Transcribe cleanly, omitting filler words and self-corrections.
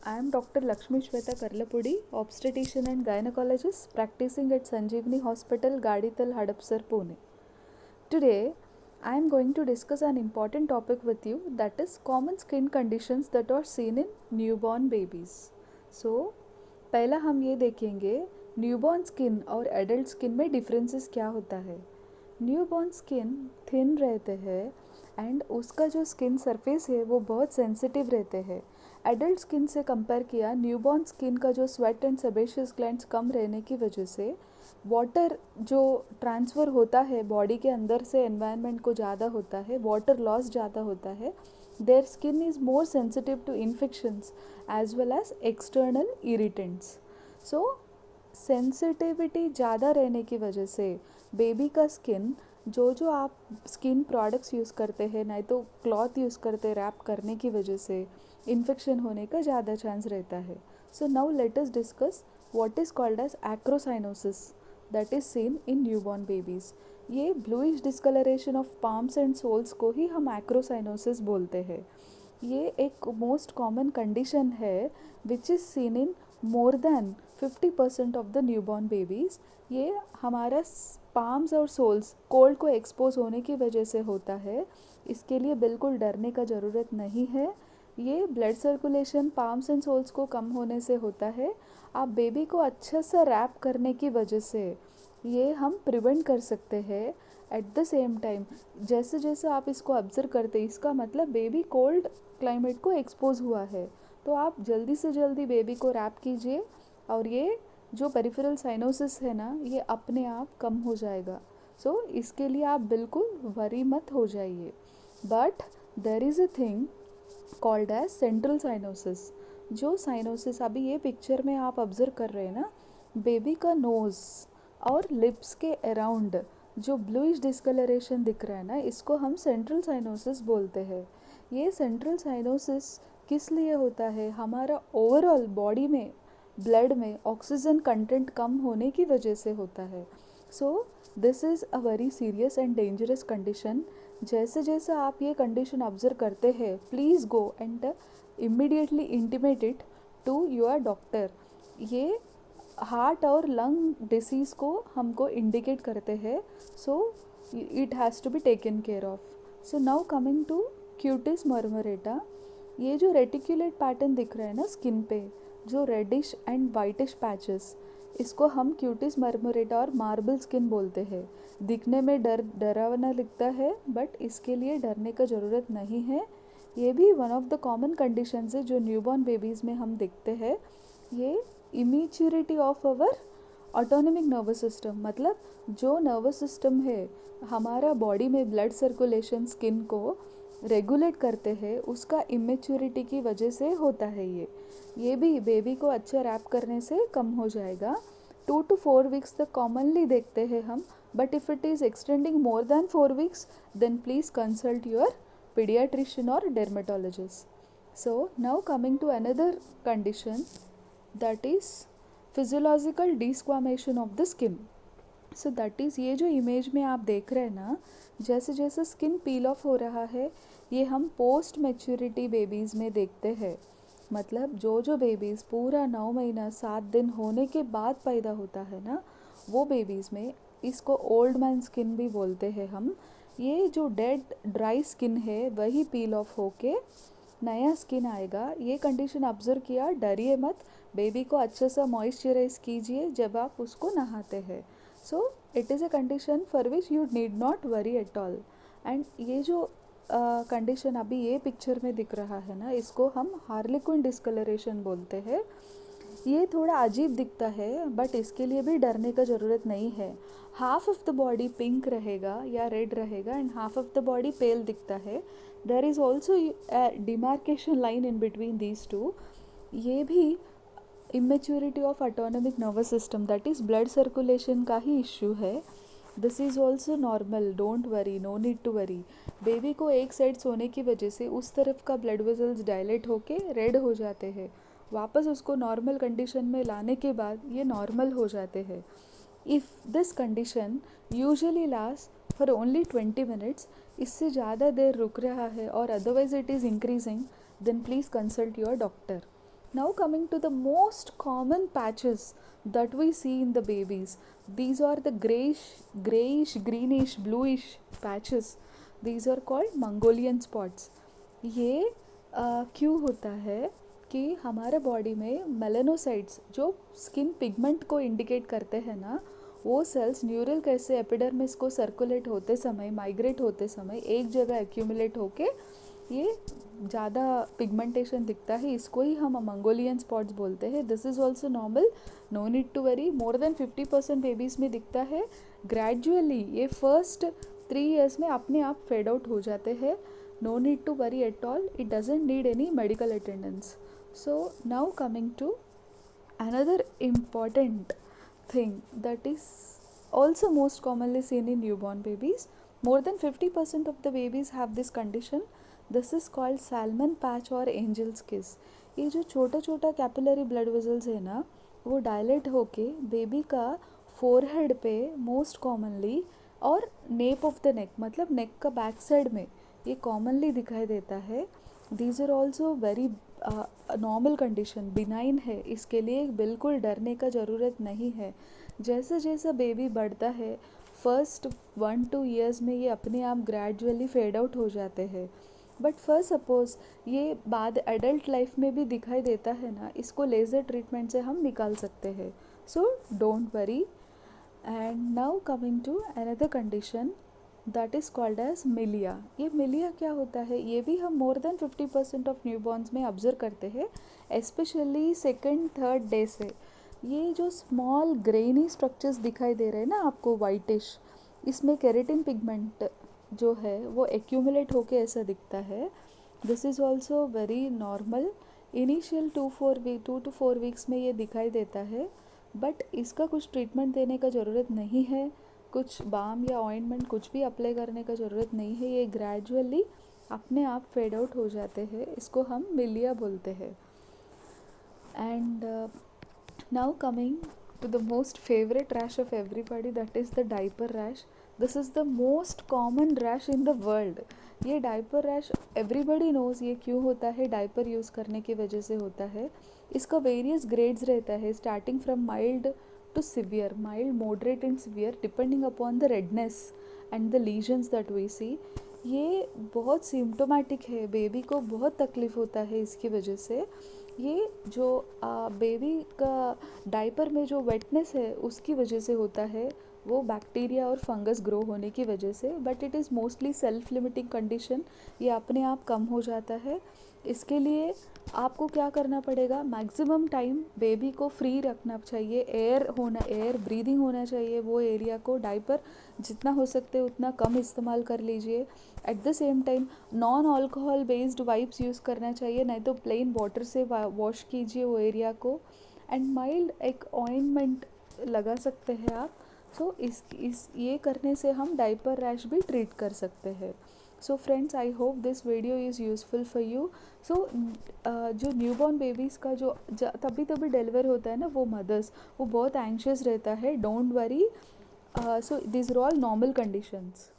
I am Dr. Lakshmi Shweta Karlapudi, obstetrician and gynecologist practicing at Sanjeevani Hospital, Gadital, Hadapsar, Pune. Today, I am going to discuss an important topic with you, that is common skin conditions that are seen in newborn babies. So, पहला हम ये देखेंगे newborn skin और adult skin में differences क्या होता है. Newborn skin thin रहते हैं एंड उसका जो स्किन सरफेस है वो बहुत सेंसिटिव रहते हैं. एडल्ट स्किन से कंपेयर किया न्यूबॉर्न स्किन का जो स्वेट एंड सेबेशियस ग्लैंड्स कम रहने की वजह से वाटर जो ट्रांसफ़र होता है बॉडी के अंदर से एनवायरनमेंट को ज़्यादा होता है, वाटर लॉस ज़्यादा होता है. Their skin is more sensitive to infections as well as external irritants. So sensitivity ज़्यादा रहने की वजह से बेबी का स्किन जो आप स्किन प्रोडक्ट्स यूज़ करते हैं, नहीं तो क्लॉथ यूज़ करते रैप करने की वजह से इन्फेक्शन होने का ज़्यादा चांस रहता है. So now let us discuss what is called as acrocyanosis that is seen in newborn babies. ये bluish discoloration of palms and soles को ही हम एक्रोसाइनोसिस बोलते हैं. ये एक मोस्ट कॉमन कंडीशन है which is seen in more than 50% of the newborn babies. ये हमारा पाम्स और सोल्स कोल्ड को एक्सपोज होने की वजह से होता है. इसके लिए बिल्कुल डरने का ज़रूरत नहीं है. ये blood circulation palms and soles को कम होने से होता है. आप बेबी को अच्छा सा रैप करने की वजह से ये हम प्रिवेंट कर सकते हैं. एट द सेम टाइम जैसे जैसे आप इसको ऑब्ज़र्व करते हैं, इसका मतलब बेबी कोल्ड क्लाइमेट को एक्सपोज हुआ है, तो आप जल्दी से जल्दी बेबी को रैप कीजिए और ये जो पेरिफेरल साइनोसिस है ना, ये अपने आप कम हो जाएगा. सो इसके लिए आप बिल्कुल वरी मत हो जाइए. But there is a thing called as central cyanosis. जो साइनोसिस अभी ये पिक्चर में आप ऑब्ज़र्व कर रहे हैं ना, बेबी का नोज़ और लिप्स के अराउंड जो ब्लूइश डिस्कलरेशन दिख रहा है ना, इसको हम सेंट्रल साइनोसिस बोलते हैं. ये सेंट्रल साइनोसिस किस लिए होता है? हमारा ओवरऑल बॉडी में ब्लड में ऑक्सीजन कंटेंट कम होने की वजह से होता है. So this is a very serious and dangerous condition. जैसे जैसे आप ये कंडीशन ऑब्ज़र्व करते हैं, please go and immediately intimate it to your doctor. ये हार्ट और लंग डिसीज़ को हमको इंडिकेट करते हैं. So it has to be taken care of. So now coming to cutis marmorata. ये जो रेटिकुलेट पैटर्न दिख रहा है ना स्किन पे, जो रेडिश एंड वाइटिश पैचेस, इसको हम क्यूटिस मर्मरेटा और मार्बल स्किन बोलते हैं. दिखने में डरावना दिखता है, बट इसके लिए डरने का ज़रूरत नहीं है. ये भी one of the common conditions है जो न्यूबॉर्न बेबीज़ में हम देखते हैं. ये immaturity of our autonomic nervous system, मतलब जो नर्वस सिस्टम है हमारा बॉडी में ब्लड सर्कुलेशन स्किन को रेगुलेट करते हैं, उसका इमेच्योरिटी की वजह से होता है. ये भी बेबी को अच्छा रैप करने से कम हो जाएगा. 2 to 4 वीक्स तक कॉमनली देखते हैं हम, but if it is extending more than 4 weeks then please consult your pediatrician or dermatologist. So now coming to another condition, that is physiological desquamation of the skin. So that is ये जो image में आप देख रहे हैं ना, जैसे जैसे स्किन पील ऑफ हो रहा है, ये हम पोस्ट मैच्योरिटी बेबीज़ में देखते हैं. मतलब जो बेबीज़ पूरा 9 महीना 7 दिन होने के बाद पैदा होता है ना, वो बेबीज़ में इसको ओल्ड मैन स्किन भी बोलते हैं हम. ये जो डेड ड्राई स्किन है वही पील ऑफ होके नया स्किन आएगा. ये कंडीशन ऑब्ज़र्व किया, डरिए मत. बेबी को अच्छे से मॉइस्चराइज कीजिए जब आप उसको नहाते हैं. So it is a condition for which you need not worry at all. And ये जो कंडीशन अभी ये पिक्चर में दिख रहा है ना, इसको हम हार्लिक्विन डिस्कलरेशन बोलते हैं. ये थोड़ा अजीब दिखता है, बट इसके लिए भी डरने का ज़रूरत नहीं है. Half of the body pink रहेगा या रेड रहेगा and half of the body pale दिखता है. There is also demarcation line in between these two. ये भी immaturity of autonomic nervous system, that is blood circulation का ही इश्यू है. This is also normal, don't worry, no need to worry. Baby को एक side सोने की वजह से उस तरफ का ब्लड वेसल्स डायलेट होके रेड हो जाते हैं. वापस उसको नॉर्मल कंडीशन में लाने के बाद ये नॉर्मल हो जाते हैं. If this condition usually last for only 20 minutes, इससे ज़्यादा देर रुक रहा है और otherwise it is increasing, then please consult your doctor. Now coming to the most common patches that we see in the babies, these are the grayish, greenish, bluish patches. These are called Mongolian spots. ये क्यों होता है कि हमारे body में melanocytes जो skin pigment को indicate करते हैं ना, वो सेल्स न्यूरल कैसे एपिडर्मिस को सर्कुलेट होते समय, माइग्रेट होते समय एक जगह एक्यूमुलेट होके ये ज़्यादा पिगमेंटेशन दिखता है, इसको ही हम मंगोलियन स्पॉट्स बोलते हैं. This is also normal, no need to worry. More than 50% babies में दिखता है. ग्रेजुअली ये फर्स्ट 3 years में अपने आप फेड आउट हो जाते हैं. No need to worry at all, it doesn't need any medical attendance. So now coming to another important thing that is also most commonly seen in newborn babies. More than 50% of the babies have this condition. This is called Salmon patch or angel's kiss. ये जो छोटा छोटा capillary blood vessels है ना, वो dilate होके baby का forehead पे मोस्ट कॉमनली और नेप ऑफ द नेक, मतलब नेक का बैक साइड में ये कॉमनली दिखाई देता है. These are also very normal condition, benign है, इसके लिए बिल्कुल डरने का ज़रूरत नहीं है. जैसे जैसे बेबी बढ़ता है फर्स्ट 1-2 years में ये अपने आप ग्रेजुअली फेड आउट हो जाते हैं. बट फर्स्ट सपोज ये बाद एडल्ट लाइफ में भी दिखाई देता है ना, इसको लेज़र ट्रीटमेंट से हम निकाल सकते हैं. So don't worry. And now coming to another condition that is called as milia. ये मिलिया क्या होता है, ये भी हम मोर देन 50% ऑफ न्यूबॉर्न्स में ऑब्जर्व करते हैं, स्पेशली 2nd-3rd डे से. ये जो स्मॉल ग्रेनी स्ट्रक्चर्स दिखाई दे रहे हैं ना आपको वाइटिश, इसमें केराटिन पिगमेंट जो है वो एक्यूमुलेट होके ऐसा दिखता है. This is also very normal. Initial 2 to 4 weeks में ये दिखाई देता है, बट इसका कुछ ट्रीटमेंट देने का ज़रूरत नहीं है, कुछ बाम या ऑइंटमेंट कुछ भी अप्लाई करने का ज़रूरत नहीं है. ये ग्रेजुअली अपने आप फेड आउट हो जाते हैं, इसको हम मिलिया बोलते हैं. And now coming to the most favorite rash of everybody, that is the diaper rash. This is the most common rash in the world. ये डाइपर रैश एवरीबडी नोज़ ये क्यों होता है, डाइपर यूज़ करने की वजह से होता है. इसका वेरियस ग्रेड्स रहता है, starting from mild to severe, mild, moderate and severe, depending upon the redness and the lesions that we see. ये बहुत सिम्टोमेटिक है, बेबी को बहुत तकलीफ़ होता है इसकी वजह से. ये जो बेबी का डाइपर में जो वेटनेस है उसकी वजह से होता है, वो बैक्टीरिया और फंगस ग्रो होने की वजह से. But it is mostly self limiting condition, ये अपने आप कम हो जाता है. इसके लिए आपको क्या करना पड़ेगा, मैक्सिमम टाइम बेबी को फ्री रखना चाहिए, एयर ब्रीदिंग होना चाहिए वो एरिया को. डाइपर जितना हो सकते उतना कम इस्तेमाल कर लीजिए. At the same time non alcohol based wipes use करना चाहिए, नहीं तो प्लेन वाटर से वॉश कीजिए वो एरिया को. एंड माइल्ड एक ऑइंटमेंट लगा सकते हैं आप. सो इस ये करने से हम डाइपर रैश भी ट्रीट कर सकते हैं. So friends, I hope this video is useful for you. So जो न्यूबॉर्न बेबीज़ का जो तभी डिलीवर होता है ना, वो मदर्स वो बहुत एंशियस रहता है. Don't worry. So this are all normal conditions.